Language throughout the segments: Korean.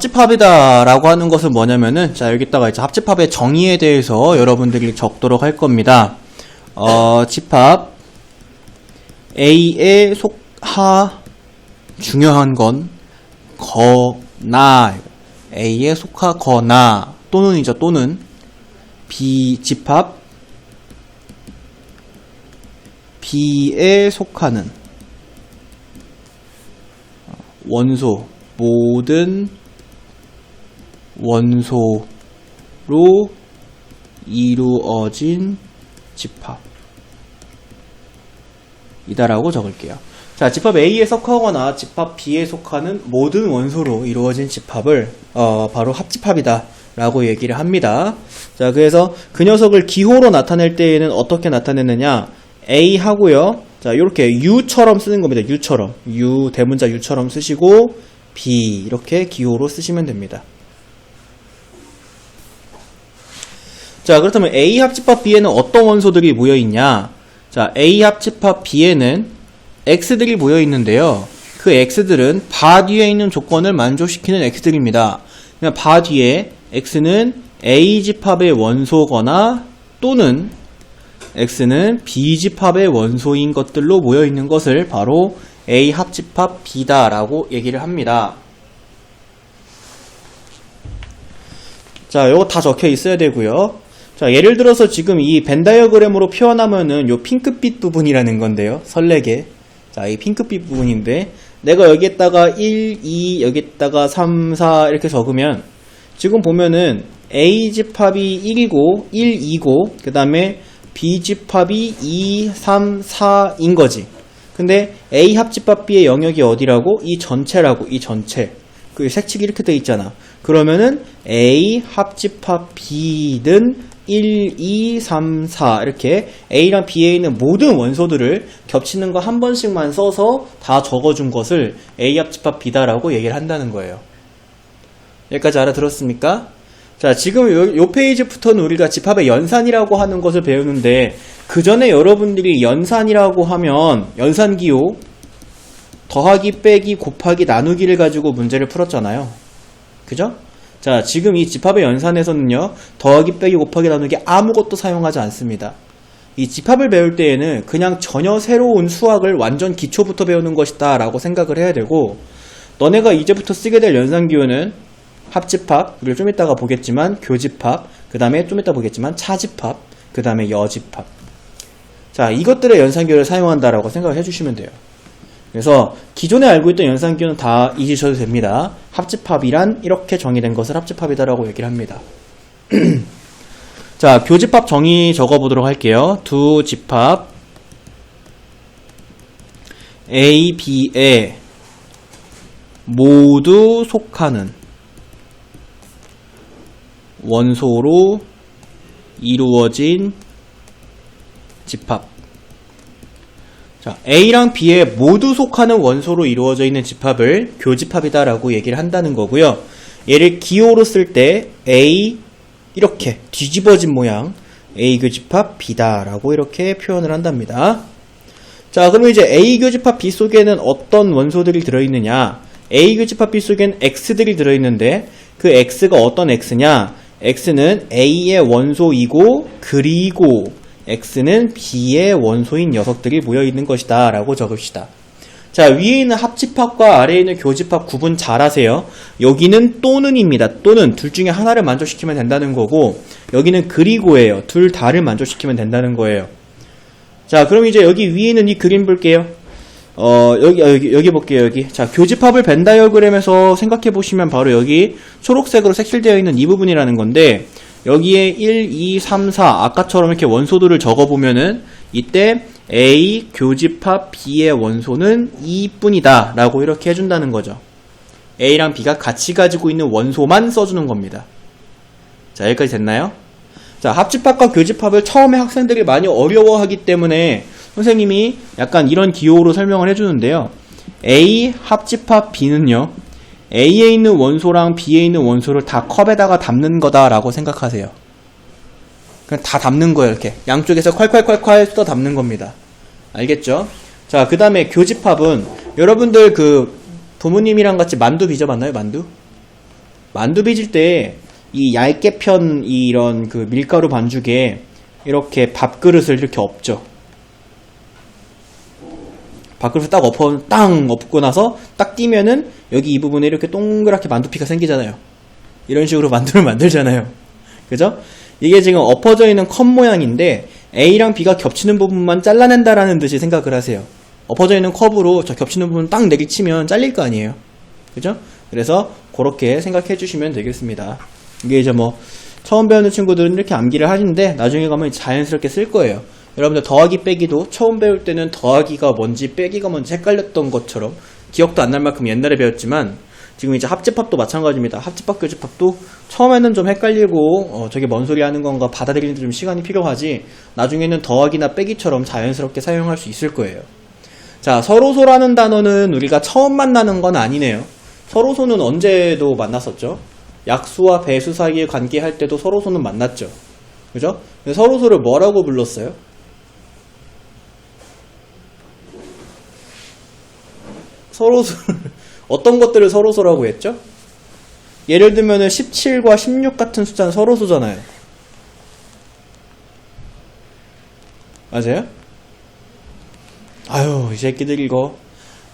합집합이다 라고 하는 것은 뭐냐면은, 자, 여기다가 이제 합집합의 정의에 대해서 여러분들이 적도록 할 겁니다. 집합 A에 속하, 중요한 건 거나, A에 속하거나, 또는이죠, 또는 집합 B에 속하는 원소, 모든 원소로 이루어진 집합이다라고 적을게요. 자, 집합 A에 속하거나 집합 B에 속하는 모든 원소로 이루어진 집합을 바로 합집합이다 라고 얘기를 합니다. 자, 그래서 그 녀석을 기호로 나타낼 때에는 어떻게 나타내느냐, A 하고요, 자, 요렇게 U처럼 쓰는 겁니다. U처럼, U, 대문자 U처럼 쓰시고 B 이렇게 기호로 쓰시면 됩니다. 자, 그렇다면 A 합집합 B에는 어떤 원소들이 모여있냐? 자, A 합집합 B에는 X들이 모여있는데요. 그 X들은 바 뒤에 있는 조건을 만족시키는 X들입니다. 그냥 바 뒤에 X는 A 집합의 원소거나 또는 X는 B 집합의 원소인 것들로 모여있는 것을 바로 A 합집합 B다 라고 얘기를 합니다. 자, 요거 다 적혀 있어야 되고요. 자, 예를 들어서 지금 이 벤 다이어그램으로 표현하면은 요 핑크빛 부분이라는 건데요. 설레게. 자, 이 핑크빛 부분인데, 내가 여기에다가 1, 2, 여기에다가 3, 4 이렇게 적으면, 지금 보면은 A 집합이 1이고, 1, 2고, 그 다음에 B 집합이 2, 3, 4인 거지. 근데 A 합집합 B의 영역이 어디라고? 이 전체라고, 이 전체. 그 색칠이 이렇게 돼 있잖아. 그러면은 A 합집합 B는 1, 2, 3, 4 이렇게 A랑 B에 있는 모든 원소들을 겹치는 거 한 번씩만 써서 다 적어준 것을 A 합집합 B다라고 얘기를 한다는 거예요. 여기까지 알아들었습니까? 자, 지금 요 페이지부터는 우리가 집합의 연산이라고 하는 것을 배우는데, 그 전에 여러분들이 연산이라고 하면 연산기호 더하기, 빼기, 곱하기, 나누기를 가지고 문제를 풀었잖아요. 그죠? 자, 지금 이 집합의 연산에서는요, 더하기, 빼기, 곱하기, 나누기 아무것도 사용하지 않습니다. 이 집합을 배울 때에는 그냥 전혀 새로운 수학을 완전 기초부터 배우는 것이다 라고 생각을 해야 되고, 너네가 이제부터 쓰게 될 연산기호는 합집합, 우리를 좀 이따가 보겠지만 교집합, 그 다음에 좀 이따 보겠지만 차집합, 그 다음에 여집합. 자, 이것들의 연산기호를 사용한다라고 생각을 해주시면 돼요. 그래서 기존에 알고 있던 연산기호는 다 잊으셔도 됩니다. 합집합이란 이렇게 정의된 것을 합집합이다라고 얘기를 합니다. 자, 교집합 정의 적어보도록 할게요. 두 집합 A, B에 모두 속하는 원소로 이루어진 집합. 자, A랑 B에 모두 속하는 원소로 이루어져 있는 집합을 교집합이다 라고 얘기를 한다는 거고요. 얘를 기호로 쓸 때 A 이렇게 뒤집어진 모양 A 교집합 B다 라고 이렇게 표현을 한답니다. 자, 그러면 이제 A 교집합 B 속에는 어떤 원소들이 들어있느냐? A 교집합 B 속에는 X들이 들어있는데, 그 X가 어떤 X냐? X는 A의 원소이고, 그리고 X는 B의 원소인 녀석들이 모여있는 것이다 라고 적읍시다. 자, 위에 있는 합집합과 아래에 있는 교집합 구분 잘 하세요. 여기는 또는입니다. 또는 둘 중에 하나를 만족시키면 된다는 거고, 여기는 그리고예요. 둘 다를 만족시키면 된다는 거예요. 자, 그럼 이제 여기 위에 있는 이 그림 볼게요. 여기 볼게요, 여기. 자, 교집합을 벤 다이어그램에서 생각해 보시면 바로 여기 초록색으로 색칠되어 있는 이 부분이라는 건데, 여기에 1, 2, 3, 4 아까처럼 이렇게 원소들을 적어보면은 이때 A 교집합 B의 원소는 2뿐이다 라고 이렇게 해준다는 거죠. A랑 B가 같이 가지고 있는 원소만 써주는 겁니다. 자, 여기까지 됐나요? 자, 합집합과 교집합을 처음에 학생들이 많이 어려워하기 때문에 선생님이 약간 이런 기호로 설명을 해주는데요. A 합집합 B는요, A에 있는 원소랑 B에 있는 원소를 다 컵에다가 담는 거다라고 생각하세요. 그냥 다 담는 거예요. 이렇게 양쪽에서 콸콸콸콸 쏟아 담는 겁니다. 알겠죠? 자, 그 다음에 교집합은 여러분들 그 부모님이랑 같이 만두 빚어봤나요? 만두? 만두 빚을 때 이 얇게 편 이런 그 밀가루 반죽에 이렇게 밥그릇을 이렇게 엎죠. 밥그릇을 딱 엎고 나서 딱 띄면은 여기 이 부분에 이렇게 동그랗게 만두피가 생기잖아요. 이런 식으로 만두를 만들잖아요. 그죠? 이게 지금 엎어져 있는 컵 모양인데 A랑 B가 겹치는 부분만 잘라낸다라는 듯이 생각을 하세요. 엎어져 있는 컵으로 저 겹치는 부분 딱 내리치면 잘릴 거 아니에요. 그죠? 그래서 그렇게 생각해 주시면 되겠습니다. 이게 이제 뭐 처음 배우는 친구들은 이렇게 암기를 하시는데 나중에 가면 자연스럽게 쓸 거예요. 여러분들 더하기 빼기도 처음 배울 때는 더하기가 뭔지 빼기가 뭔지 헷갈렸던 것처럼 기억도 안 날 만큼 옛날에 배웠지만 지금 이제 합집합도 마찬가지입니다. 합집합, 교집합도 처음에는 좀 헷갈리고 저게 뭔 소리 하는 건가 받아들이는 데 좀 시간이 필요하지 나중에는 더하기나 빼기처럼 자연스럽게 사용할 수 있을 거예요. 자, 서로소라는 단어는 우리가 처음 만나는 건 아니네요. 서로소는 언제도 만났었죠? 약수와 배수 사이의 관계 할 때도 서로소는 만났죠. 그죠? 서로소를 뭐라고 불렀어요? 서로소를 어떤 것들을 서로소라고 했죠? 예를 들면 17과 16 같은 숫자는 서로소잖아요. 맞아요? 아유, 이 새끼들 이거.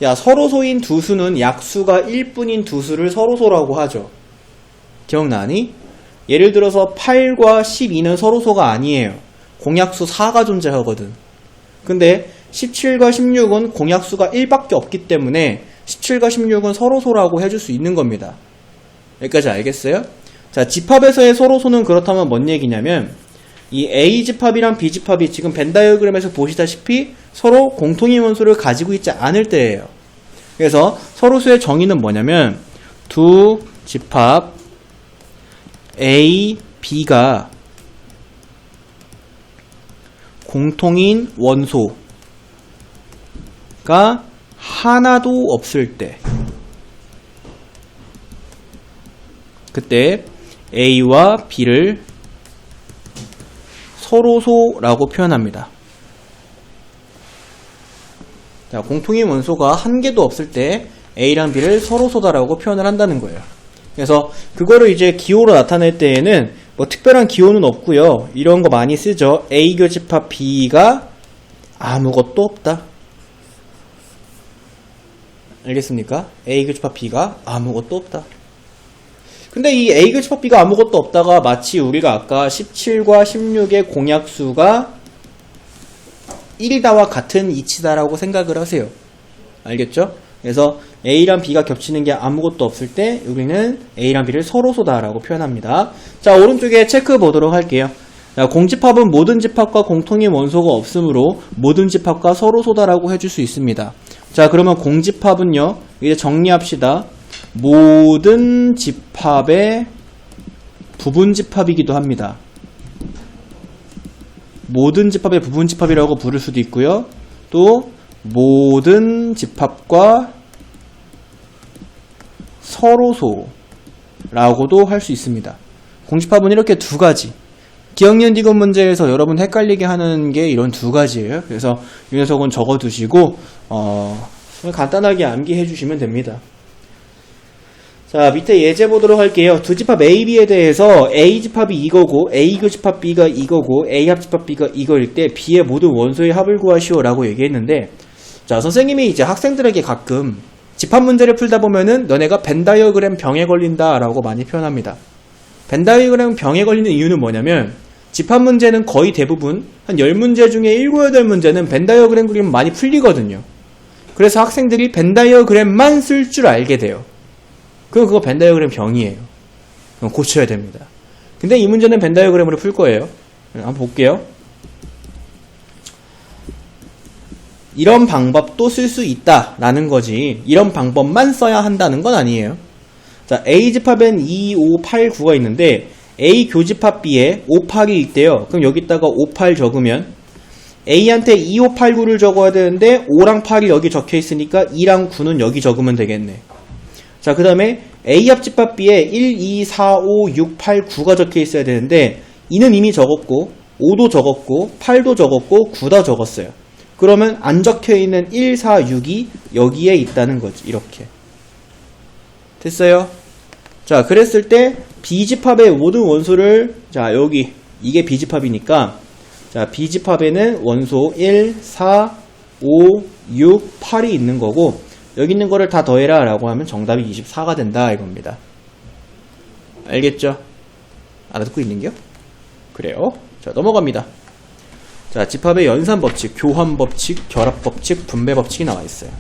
야, 서로소인 두 수는 약수가 1뿐인 두 수를 서로소라고 하죠. 기억나니? 예를 들어서 8과 12는 서로소가 아니에요. 공약수 4가 존재하거든. 근데 17과 16은 공약수가 1밖에 없기 때문에 17과 16은 서로소라고 해줄 수 있는 겁니다. 여기까지 알겠어요? 자, 집합에서의 서로소는 그렇다면 뭔 얘기냐면 이 A집합이랑 B집합이 지금 벤 다이어그램에서 보시다시피 서로 공통인 원소를 가지고 있지 않을 때예요. 그래서 서로소의 정의는 뭐냐면 두 집합 A, B가 공통인 원소가 하나도 없을 때 그때 A와 B를 서로소라고 표현합니다. 자, 공통인 원소가 한 개도 없을 때 A랑 B를 서로소다라고 표현을 한다는 거예요. 그래서 그거를 이제 기호로 나타낼 때에는 뭐 특별한 기호는 없고요. 이런 거 많이 쓰죠. A 교집합 B가 아무것도 없다. 알겠습니까? A 교집합 B가 아무것도 없다. 근데 이 A 교집합 B가 아무것도 없다가 마치 우리가 아까 17과 16의 공약수가 1이다와 같은 이치다라고 생각을 하세요. 알겠죠? 그래서 A랑 B가 겹치는 게 아무것도 없을 때 우리는 A랑 B를 서로소다라고 표현합니다. 자, 오른쪽에 체크 보도록 할게요. 자, 공집합은 모든 집합과 공통인 원소가 없으므로 모든 집합과 서로소다라고 해줄 수 있습니다. 자, 그러면 공집합은요. 이제 정리합시다. 모든 집합의 부분집합이기도 합니다. 모든 집합의 부분집합이라고 부를 수도 있고요. 또 모든 집합과 서로소라고도 할 수 있습니다. 공집합은 이렇게 두 가지. 기억, 니은, 디귿 문제에서 여러분 헷갈리게 하는 게 이런 두 가지예요. 그래서 이 녀석은 적어두시고 간단하게 암기해 주시면 됩니다. 자, 밑에 예제 보도록 할게요. 두 집합 A, B에 대해서 A 집합이 이거고 A 교집합 B가 이거고 A 합집합 B가 이거일 때 B의 모든 원소의 합을 구하시오 라고 얘기했는데, 자, 선생님이 이제 학생들에게 가끔 집합 문제를 풀다 보면은 너네가 벤 다이어그램 병에 걸린다 라고 많이 표현합니다. 벤 다이어그램 병에 걸리는 이유는 뭐냐면 집합 문제는 거의 대부분 한 10문제 중에 7, 8문제는 벤 다이어그램 그리면 많이 풀리거든요. 그래서 학생들이 벤 다이어그램만 쓸 줄 알게 돼요. 그럼 그거 벤 다이어그램 병이에요. 그럼 고쳐야 됩니다. 근데 이 문제는 벤 다이어그램으로 풀 거예요. 한번 볼게요. 이런 방법도 쓸 수 있다라는 거지 이런 방법만 써야 한다는 건 아니에요. 자, A 집합엔 2, 5, 8, 9가 있는데 A 교집합 B에 5, 8이 있대요. 그럼 여기다가 5, 8 적으면 A한테 2, 5, 8, 9를 적어야 되는데 5랑 8이 여기 적혀 있으니까 2랑 9는 여기 적으면 되겠네. 자, 그 다음에 A 합집합 B에 1, 2, 4, 5, 6, 8, 9가 적혀 있어야 되는데 2는 이미 적었고 5도 적었고 8도 적었고 9도 적었어요. 그러면 안 적혀있는 1, 4, 6이 여기에 있다는 거지. 이렇게 됐어요? 자, 그랬을 때 B집합의 모든 원소를, 자, 여기 이게 B집합이니까, 자, B집합에는 원소 1, 4, 5, 6, 8이 있는 거고, 여기 있는 거를 다 더해라 라고 하면 정답이 24가 된다 이겁니다. 알겠죠? 알아듣고 있는겨? 그래요. 자, 넘어갑니다. 자, 집합의 연산법칙, 교환법칙, 결합법칙, 분배법칙이 나와 있어요.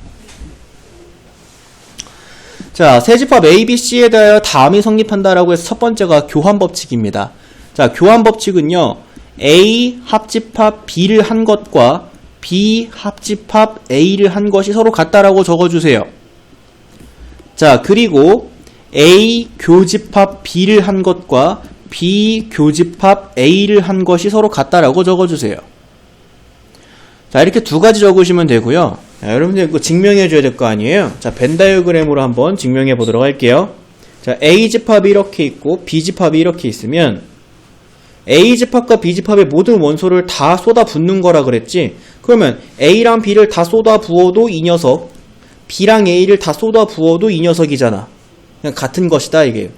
자, 세 집합 A, B, C에 대하여 다음이 성립한다라고 해서 첫 번째가 교환법칙입니다. 자, 교환법칙은요, A 합집합 B를 한 것과 B 합집합 A를 한 것이 서로 같다라고 적어주세요. 자, 그리고 A 교집합 B를 한 것과 B 교집합 A를 한 것이 서로 같다라고 적어주세요. 자, 이렇게 두 가지 적으시면 되고요. 자, 여러분들 이거 증명해줘야 될 거 아니에요? 자, 벤 다이어그램으로 한번 증명해 보도록 할게요. 자, A집합이 이렇게 있고 B집합이 이렇게 있으면 A집합과 B집합의 모든 원소를 다 쏟아 붓는 거라 그랬지? 그러면 A랑 B를 다 쏟아 부어도 이 녀석, B랑 A를 다 쏟아 부어도 이 녀석이잖아. 그냥 같은 것이다 이게.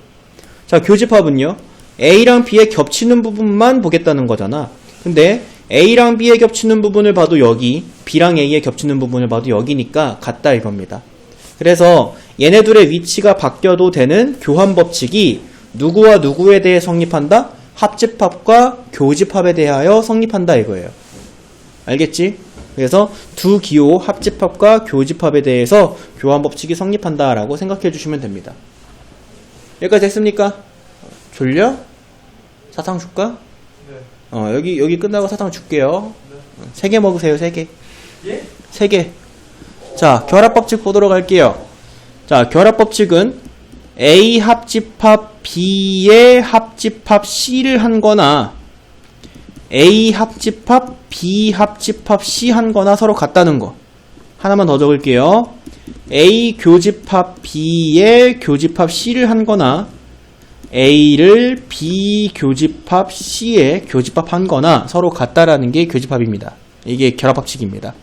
자, 교집합은요, A랑 B에 겹치는 부분만 보겠다는 거잖아. 근데 A랑 B에 겹치는 부분을 봐도 여기, B랑 A에 겹치는 부분을 봐도 여기니까 같다 이겁니다. 그래서 얘네들의 위치가 바뀌어도 되는 교환법칙이 누구와 누구에 대해 성립한다? 합집합과 교집합에 대하여 성립한다 이거예요. 알겠지? 그래서 두 기호 합집합과 교집합에 대해서 교환법칙이 성립한다 라고 생각해 주시면 됩니다. 여기까지 됐습니까? 졸려? 사탕 줄까? 네. 여기 끝나고 사탕 줄게요. 네. 3개 먹으세요, 3개. 예? 3개. 자, 결합법칙 보도록 할게요. 자, 결합법칙은 A 합집합 B의 합집합 C를 한 거나 A 합집합 B 합집합 C 한 거나 서로 같다는 거. 하나만 더 적을게요. A 교집합 B의 교집합 C를 한 거나 A를 B 교집합 C에 교집합한 거나 서로 같다라는 게 교집합입니다. 이게 결합법칙입니다.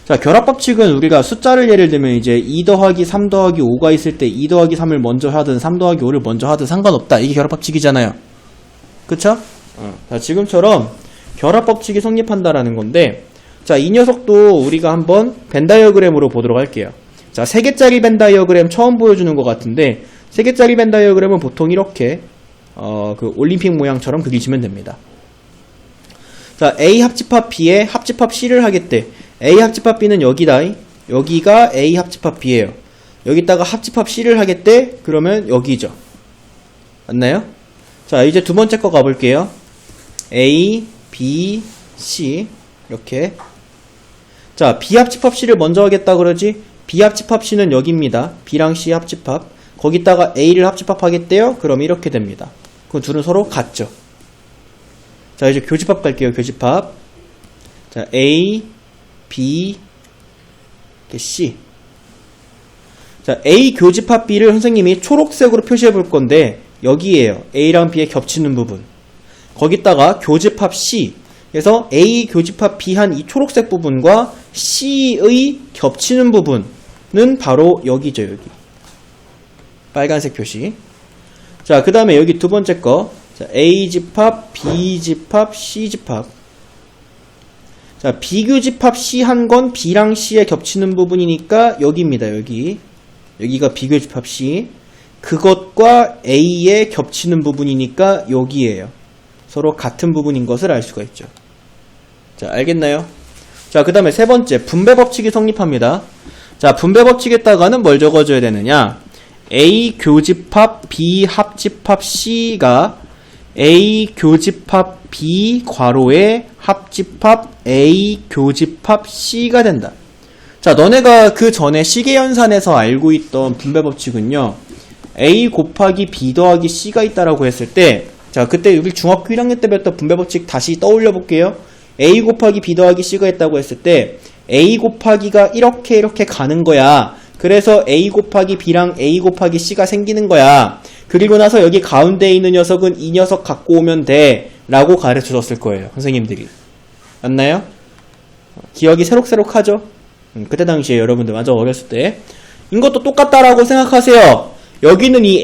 자, 결합법칙은 우리가 숫자를 예를 들면 이제 2 더하기 3 더하기 5가 있을 때 2 더하기 3을 먼저 하든 3 더하기 5를 먼저 하든 상관없다. 이게 결합법칙이잖아요. 그쵸? 자, 지금처럼 결합법칙이 성립한다라는 건데, 자, 이 녀석도 우리가 한번 벤 다이어그램으로 보도록 할게요. 자, 3개짜리 벤 다이어그램 처음 보여주는 것 같은데, 3개짜리 벤 다이어그램은 보통 이렇게 그 올림픽 모양처럼 그리시면 됩니다. 자, A 합집합 B에 합집합 C를 하겠대. A 합집합 B는 여기다. 여기가 A 합집합 B예요. 여기다가 합집합 C를 하겠대. 그러면 여기죠. 맞나요? 자, 이제 두 번째 거 가볼게요. A, B, C 이렇게. 자, B 합집합 C를 먼저 하겠다 그러지? B 합집합 C는 여기입니다. B랑 C 합집합. 거기다가 A를 합집합하겠대요? 그럼 이렇게 됩니다. 그 둘은 서로 같죠. 자, 이제 교집합 갈게요. 교집합. 자, A, B, C. 자, A 교집합 B를 선생님이 초록색으로 표시해 볼 건데, 여기에요. A랑 B에 겹치는 부분. 거기다가 교집합 C. 그래서 A 교집합 B 한 이 초록색 부분과 C의 겹치는 부분은 바로 여기죠, 여기. 빨간색 표시. 자, 그 다음에 여기 두 번째 거. 자, A집합, B집합, C집합. 자, 비교집합 C 한 건 B랑 C에 겹치는 부분이니까 여기입니다, 여기. 여기가 비교집합 C. 그것과 A에 겹치는 부분이니까 여기에요. 서로 같은 부분인 것을 알 수가 있죠. 자, 알겠나요? 자, 그 다음에 세 번째, 분배법칙이 성립합니다. 자, 분배법칙에다가는 뭘 적어줘야 되느냐? A 교집합 B 합집합 C가 A 교집합 B 괄호에 합집합 A 교집합 C가 된다. 자, 너네가 그 전에 시계연산에서 알고 있던 분배법칙은요, A 곱하기 B 더하기 C가 있다라고 했을 때, 자, 그때 우리 중학교 1학년 때 배웠던 분배법칙 다시 떠올려 볼게요. A 곱하기 B 더하기 C가 있다고 했을 때, A 곱하기가 이렇게 가는 거야. 그래서 A 곱하기 B랑 A 곱하기 C가 생기는 거야. 그리고 나서 여기 가운데에 있는 녀석은 이 녀석 갖고 오면 돼 라고 가르쳐 줬을 거예요, 선생님들이. 맞나요? 기억이 새록새록하죠? 그때 당시에 여러분들 완전 어렸을 때 이것도 똑같다라고 생각하세요. 여기는 이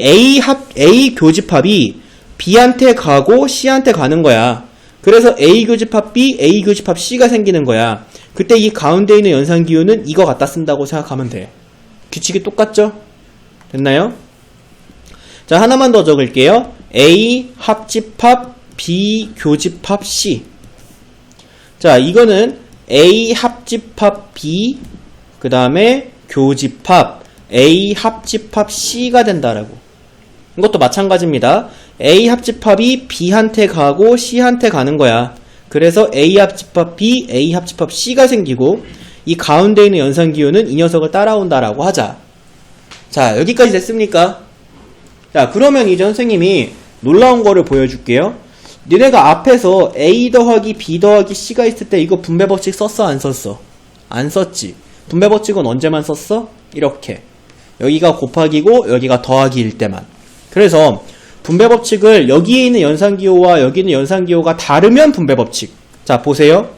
A 교집합이 B한테 가고 C한테 가는 거야. 그래서 A 교집합 B, A 교집합 C가 생기는 거야. 그때 이 가운데 있는 연산기호는 이거 갖다 쓴다고 생각하면 돼. 규칙이 똑같죠? 됐나요? 자, 하나만 더 적을게요. A 합집합 B 교집합 C. 자, 이거는 A 합집합 B, 그 다음에 교집합 A 합집합 C가 된다라고. 이것도 마찬가지입니다. A 합집합이 B한테 가고 C한테 가는 거야. 그래서 A 합집합 B, A 합집합 C가 생기고 이 가운데 있는 연산기호는 이 녀석을 따라온다라고 하자. 자, 여기까지 됐습니까? 자, 그러면 이제 선생님이 놀라운 거를 보여줄게요. 니네가 앞에서 A 더하기 B 더하기 C가 있을 때 이거 분배 법칙 썼어? 안 썼어? 안 썼지. 분배 법칙은 언제만 썼어? 이렇게. 여기가 곱하기고 여기가 더하기일 때만. 그래서 분배 법칙을 여기에 있는 연산기호와 여기 있는 연산기호가 다르면 분배 법칙. 자, 보세요.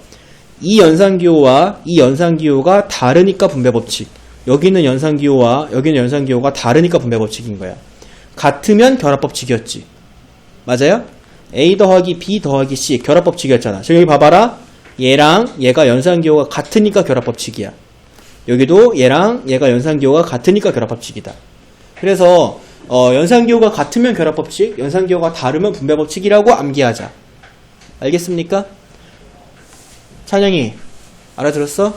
이 연산기호와 이 연산기호가 다르니까 분배 법칙. 여기 있는 연산기호와 여기 있는 연산기호가 다르니까 분배 법칙인 거야. 같으면 결합 법칙이었지. 맞아요? A 더하기 B 더하기 C 결합 법칙이었잖아. 지금 여기 봐봐라. 얘랑 얘가 연산기호가 같으니까 결합 법칙이야. 여기도 얘랑 얘가 연산기호가 같으니까 결합 법칙이다. 그래서 연산기호가 같으면 결합 법칙, 연산기호가 다르면 분배 법칙이라고 암기하자. 알겠습니까? 찬영이 알아들었어?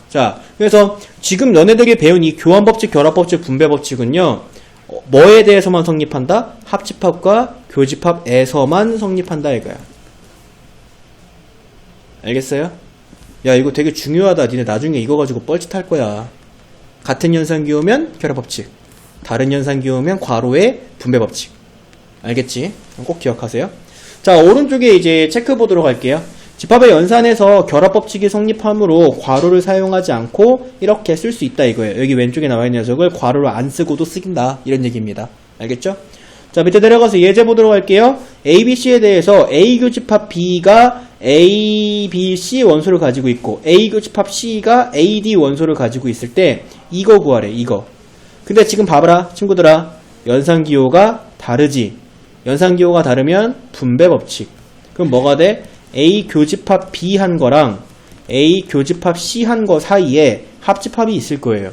자, 그래서 지금 너네들이 배운 이 교환 법칙, 결합 법칙, 분배 법칙은요, 뭐에 대해서만 성립한다? 합집합과 교집합에서만 성립한다 이거야. 알겠어요? 야, 이거 되게 중요하다. 니네 나중에 이거 가지고 뻘짓할 거야. 같은 연산기호면 결합 법칙, 다른 연산기호면 괄호의 분배 법칙. 알겠지? 꼭 기억하세요. 자, 오른쪽에 이제 체크 보도록 할게요. 집합의 연산에서 결합 법칙이 성립하므로 괄호를 사용하지 않고 이렇게 쓸 수 있다 이거예요. 여기 왼쪽에 나와 있는 녀석을 괄호를 안 쓰고도 쓰긴다 이런 얘기입니다. 알겠죠? 자, 밑에 내려가서 예제 보도록 할게요. A, B, C에 대해서 A 교집합 B가 A, B, C 원소를 가지고 있고 A 교집합 C가 A, D 원소를 가지고 있을 때 이거 구하래. 이거. 근데 지금 봐봐라 친구들아. 연산기호가 다르지. 연산기호가 다르면 분배 법칙. 그럼 뭐가 돼? A 교집합 B 한 거랑 A 교집합 C 한 거 사이에 합집합이 있을 거예요.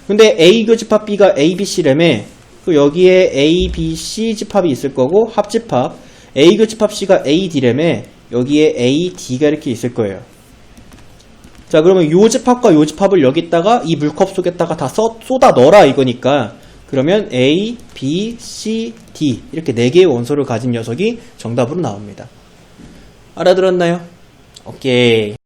근데 A 교집합 B가 A, B, C라며 그 여기에 A, B, C 집합이 있을 거고 합집합 A 교집합 C가 A, D라며 여기에 A, D가 이렇게 있을 거예요. 자, 그러면 요 집합과 요 집합을 여기다가 이 물컵 속에다가 다 쏟아 넣어라 이거니까 그러면 A, B, C, D 이렇게 4개의 원소를 가진 녀석이 정답으로 나옵니다. 알아들었나요? 오케이.